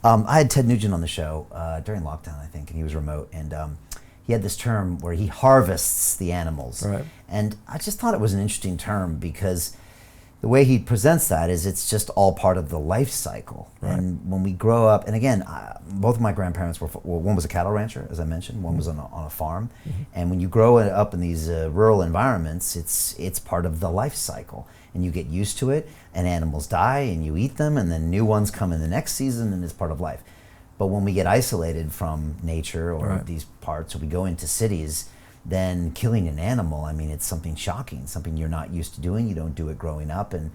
I had Ted Nugent on the show during lockdown, I think, and he was remote, and he had this term where he harvests the animals. Right. And I just thought it was an interesting term because the way he presents that is it's just all part of the life cycle. Right. And when we grow up, and again, both of my grandparents were, well, one was a cattle rancher, as I mentioned, one was on a farm. Mm-hmm. And when you grow up in these rural environments, it's part of the life cycle. And you get used to it, and animals die, and you eat them, and then new ones come in the next season, and it's part of life. But when we get isolated from nature or Right. these parts, or we go into cities, then killing an animal, I mean, it's something shocking, something you're not used to doing. You don't do it growing up. And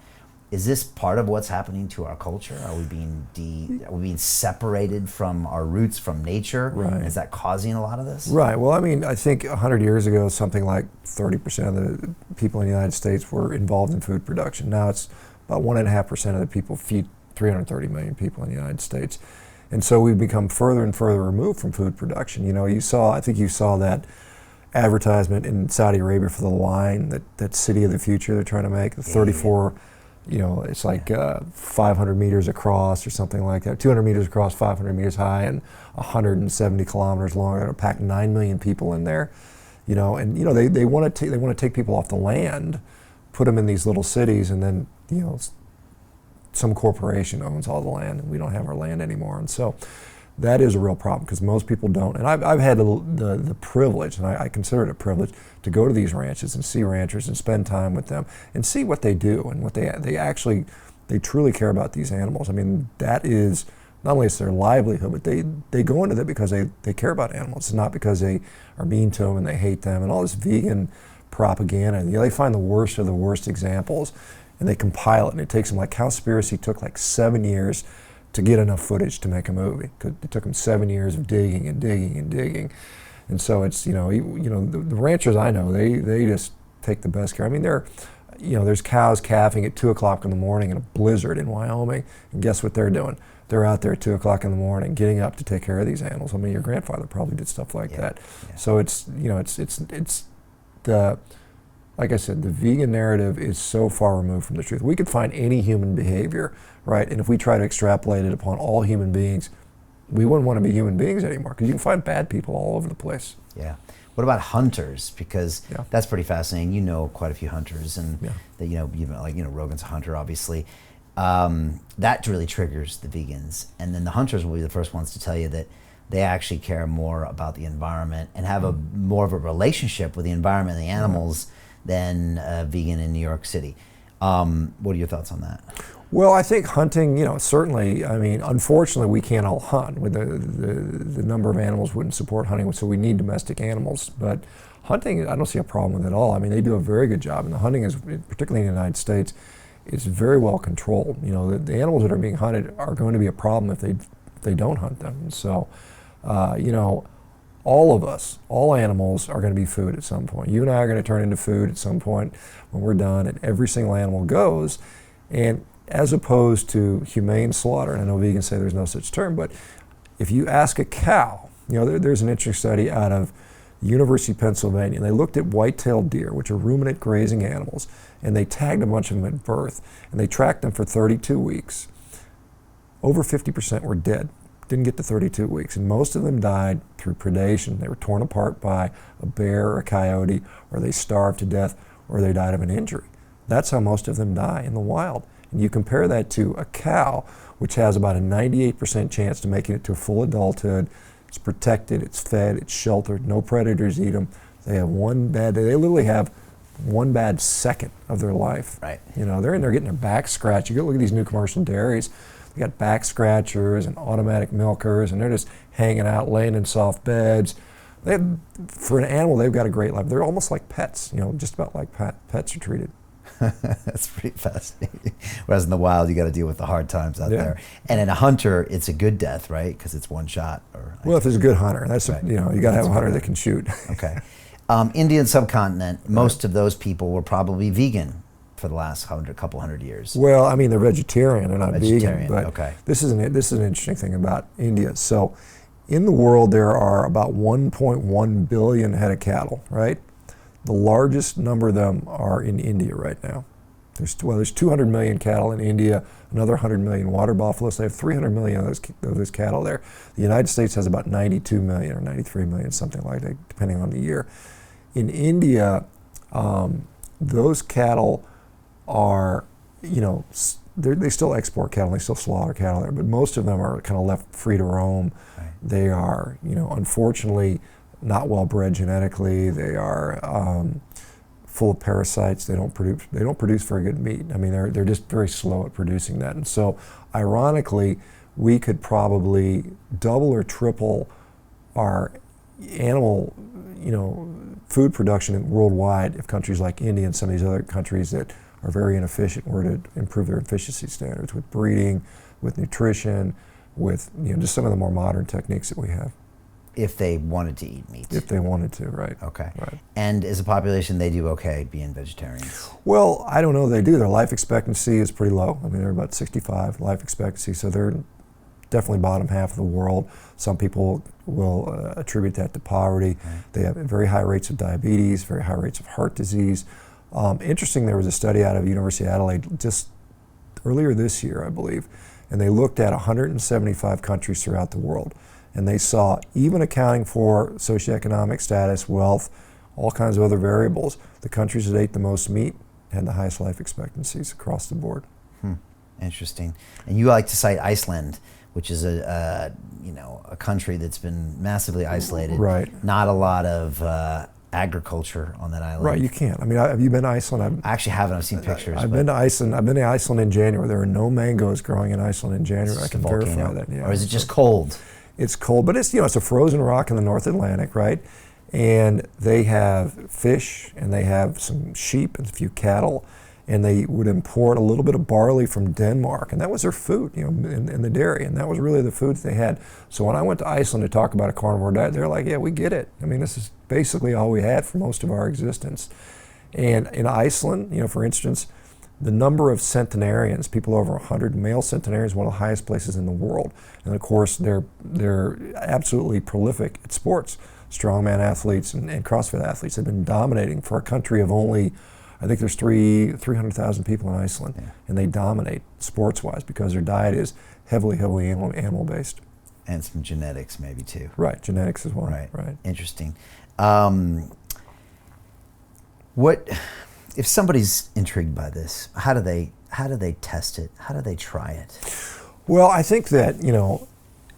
is this part of what's happening to our culture? Are we being separated from our roots, from nature? Right. And is that causing a lot of this? Right. Well, I mean, I think 100 years ago, something like 30% of the people in the United States were involved in food production. Now it's about 1.5% of the people feed 330 million people in the United States. And so we've become further and further removed from food production. You know, I think you saw that advertisement in Saudi Arabia for the wine, that city of the future they're trying to make, the 34, you know, it's like 500 meters across or something like that, 200 meters across, 500 meters high, and 170 kilometers long. They're going to pack 9 million people in there, you know, and you know they want to take people off the land, put them in these little cities, and then you know some corporation owns all the land, and we don't have our land anymore, and so. That is a real problem because most people don't. And I've had the privilege, and I consider it a privilege, to go to these ranches and see ranchers and spend time with them and see what they do and what they truly care about these animals. I mean, that is, not only is their livelihood, but they go into it because they care about animals. It's not because they are mean to them and they hate them and all this vegan propaganda. You know, they find the worst of the worst examples and they compile it, and it takes them, like Cowspiracy took like 7 years to get enough footage to make a movie. It took them 7 years of digging and digging and digging. And so it's, the ranchers I know, they just take the best care. I mean, there's cows calving at 2 o'clock in the morning in a blizzard in Wyoming, and guess what they're doing? They're out there at 2 o'clock in the morning getting up to take care of these animals. I mean, your grandfather probably did stuff like that. Yeah. So it's like I said, the vegan narrative is so far removed from the truth. We could find any human behavior, right? And if we try to extrapolate it upon all human beings, we wouldn't want to be human beings anymore because you can find bad people all over the place. Yeah. What about hunters? Because that's pretty fascinating. You know quite a few hunters, and that Rogan's a hunter, obviously. That really triggers the vegans, and then the hunters will be the first ones to tell you that they actually care more about the environment and have more of a relationship with the environment and the animals than a vegan in New York City. What are your thoughts on that? Well, I think hunting, certainly, I mean, unfortunately we can't all hunt. With the number of animals wouldn't support hunting, so we need domestic animals. But hunting, I don't see a problem with it at all. I mean, they do a very good job, and the hunting is, particularly in the United States, is very well controlled. You know, the animals that are being hunted are going to be a problem if they don't hunt them. And so, all of us, all animals are going to be food at some point. You and I are going to turn into food at some point when we're done, and every single animal goes. And as opposed to humane slaughter, and I know vegans say there's no such term, but if you ask a cow, there's an interesting study out of the University of Pennsylvania, and they looked at white-tailed deer, which are ruminant grazing animals, and they tagged a bunch of them at birth, and they tracked them for 32 weeks. Over 50% were dead. Didn't get to 32 weeks, and most of them died through predation. They were torn apart by a bear or a coyote, or they starved to death, or they died of an injury. That's how most of them die in the wild. And you compare that to a cow, which has about a 98% chance to making it to full adulthood. It's protected, it's fed, it's sheltered, no predators eat them. They literally have one bad second of their life. Right. They're in there getting their back scratched. You go look at these new commercial dairies. They got back scratchers and automatic milkers, and they're just hanging out, laying in soft beds. For an animal, they've got a great life. They're almost like pets, just about like pets are treated. That's pretty fascinating. Whereas in the wild, you got to deal with the hard times out there. And in a hunter, it's a good death, right? Because it's one shot. If it's a good hunter, that's right. You got to have a hunter that can shoot. Okay. Indian subcontinent, most of those people were probably vegan for the last couple hundred years. Well, I mean, they're vegetarian. They're not vegetarian, vegan. But okay. This is an interesting thing about India. So, in the world, there are about 1.1 billion head of cattle, right? The largest number of them are in India right now. There's 200 million cattle in India, another 100 million water buffaloes. They have 300 million of those cattle there. The United States has about 92 million or 93 million, something like that, depending on the year. In India, those cattle are, they still export cattle, they still slaughter cattle there, but most of them are kind of left free to roam. Right. They are, unfortunately, not well bred genetically. They are full of parasites. They don't produce very good meat. I mean, they're just very slow at producing that. And so, ironically, we could probably double or triple our animal, food production worldwide if countries like India and some of these other countries that are very inefficient were to improve their efficiency standards with breeding, with nutrition, with just some of the more modern techniques that we have. If they wanted to eat meat. If they wanted to, right. Okay. Right. And as a population, they do okay being vegetarians? Well, I don't know they do. Their life expectancy is pretty low. I mean, they're about 65 life expectancy, so they're definitely bottom half of the world. Some people will attribute that to poverty. Right. They have very high rates of diabetes, very high rates of heart disease. Interesting, there was a study out of University of Adelaide just earlier this year, I believe, and they looked at 175 countries throughout the world. And they saw, even accounting for socioeconomic status, wealth, all kinds of other variables, the countries that ate the most meat had the highest life expectancies across the board. Interesting. And you like to cite Iceland, which is a country that's been massively isolated. Right. Not a lot of agriculture on that island. Right, you can't. I mean, have you been to Iceland? I actually haven't. I've seen pictures. I've been to Iceland. I've been to Iceland in January. There are no mangoes growing in Iceland in January. I can verify that. Yeah. Or is it just cold? It's cold, but it's it's a frozen rock in the North Atlantic, right? And they have fish, and they have some sheep and a few cattle, and they would import a little bit of barley from Denmark, and that was their food, in the dairy, and that was really the foods they had. So when I went to Iceland to talk about a carnivore diet, they're like, yeah, we get it. I mean, this is basically all we had for most of our existence. And in Iceland, for instance, the number of centenarians, people over 100 male centenarians, one of the highest places in the world. And of course, they're absolutely prolific at sports. Strongman athletes and CrossFit athletes have been dominating for a country of only, I think there's 300,000 people in Iceland, and they dominate sports-wise because their diet is heavily animal-based. And some genetics maybe too. Right, genetics as well. Right. Interesting. If somebody's intrigued by this, how do they test it? How do they try it? Well, I think that,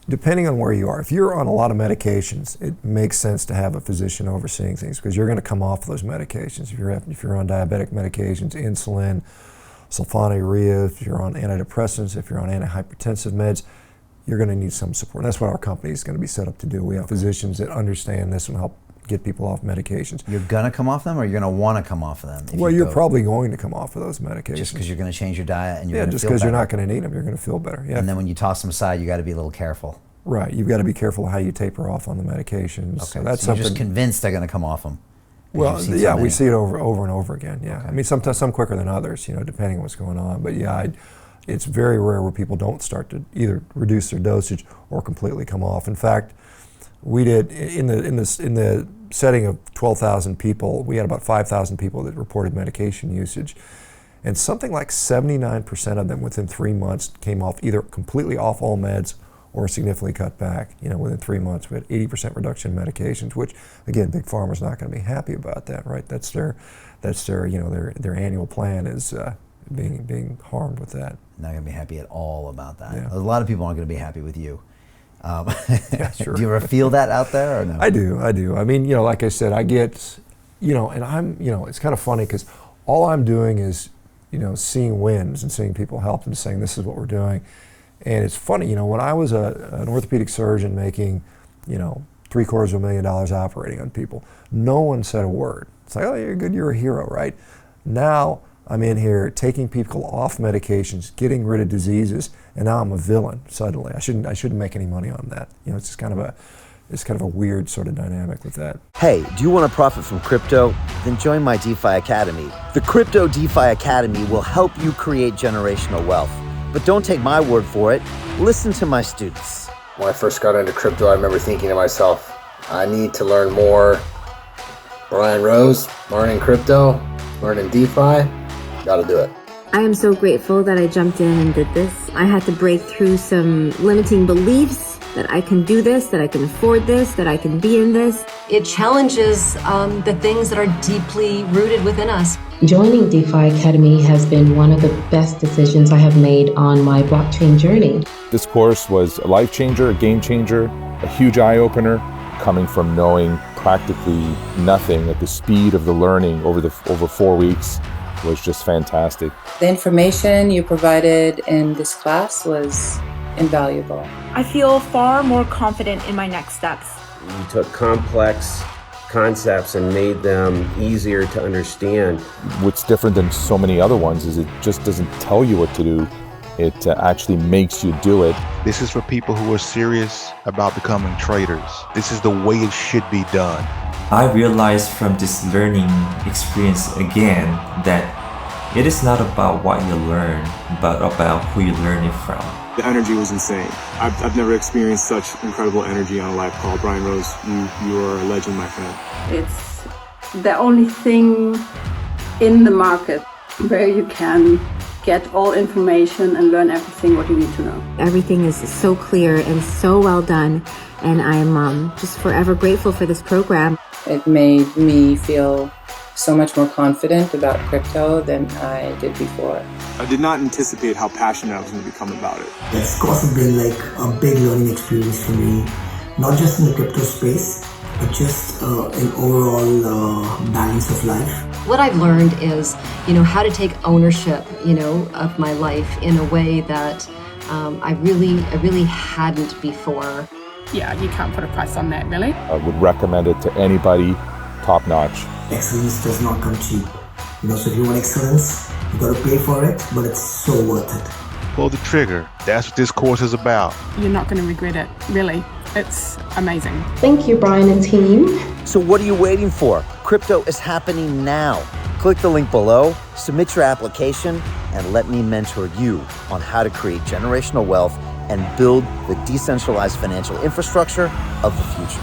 depending on where you are, if you're on a lot of medications, it makes sense to have a physician overseeing things because you're going to come off those medications. If you're on diabetic medications, insulin, sulfonylurea, if you're on antidepressants, if you're on antihypertensive meds, you're going to need some support. And that's what our company is going to be set up to do. We have physicians that understand this and help get people off medications. You're going to come off them, or you're going to want to come off of them? Well, you're probably going to come off of those medications. Just because you're going to change your diet and you're going to feel better. just because you're not going to need them, you're going to feel better. Yeah. And then when you toss them aside, you got to be a little careful. Right. You've got to be careful how you taper off on the medications. Okay. So that's you're just convinced they're going to come off them. Well, yeah, we see it over and over again. Yeah. Okay. I mean, sometimes some quicker than others, depending on what's going on. But yeah, it's very rare where people don't start to either reduce their dosage or completely come off. In fact, we did in the setting of 12,000 people, we had about 5,000 people that reported medication usage, and something like 79% of them within 3 months came off, either completely off all meds or significantly cut back. Within 3 months, we had 80% reduction in medications, which again, Big Pharma's not going to be happy about that, right? That's their annual plan is being harmed with that. Not going to be happy at all about that. Yeah. A lot of people aren't going to be happy with you. Yeah, sure. Do you ever feel that out there or no? I do. I mean, like I said, I get, and I'm, it's kind of funny because all I'm doing is, seeing wins and seeing people help and saying this is what we're doing. And it's funny, when I was an orthopedic surgeon making, $750,000 operating on people, no one said a word. It's like, oh, you're good, you're a hero, right? Now I'm in here taking people off medications, getting rid of diseases, and now I'm a villain suddenly. I shouldn't make any money on that. It's just kind of a weird sort of dynamic with that. Hey, do you want to profit from crypto? Then join my DeFi Academy. The Crypto DeFi Academy will help you create generational wealth. But don't take my word for it. Listen to my students. When I first got into crypto, I remember thinking to myself, I need to learn more. Brian Rose, learning crypto, learning DeFi, got to do it. I am so grateful that I jumped in and did this. I had to break through some limiting beliefs that I can do this, that I can afford this, that I can be in this. It challenges the things that are deeply rooted within us. Joining DeFi Academy has been one of the best decisions I have made on my blockchain journey. This course was a life changer, a game changer, a huge eye-opener, coming from knowing practically nothing at the speed of the learning over 4 weeks was just fantastic. The information you provided in this class was invaluable. I feel far more confident in my next steps. You took complex concepts and made them easier to understand. What's different than so many other ones is it just doesn't tell you what to do. It actually makes you do it. This is for people who are serious about becoming traders. This is the way it should be done. I realized from this learning experience again that it is not about what you learn, but about who you learn it from. The energy was insane. I've never experienced such incredible energy on a live call. Brian Rose, you are a legend, my friend. It's the only thing in the market where you can get all information and learn everything what you need to know. Everything is so clear and so well done, and I'm just forever grateful for this program. It made me feel so much more confident about crypto than I did before. I did not anticipate how passionate I was going to become about it. It's also been like a big learning experience for me, not just in the crypto space, but just in overall balance of life. What I've learned is, how to take ownership, of my life in a way that I really hadn't before. Yeah, you can't put a price on that, really. I would recommend it to anybody, top notch. Excellence does not come cheap. So if you want excellence, you got to pay for it, but it's so worth it. Pull the trigger. That's what this course is about. You're not going to regret it, really. It's amazing. Thank you, Brian and team. So what are you waiting for? Crypto is happening now. Click the link below, submit your application, and let me mentor you on how to create generational wealth and build the decentralized financial infrastructure of the future.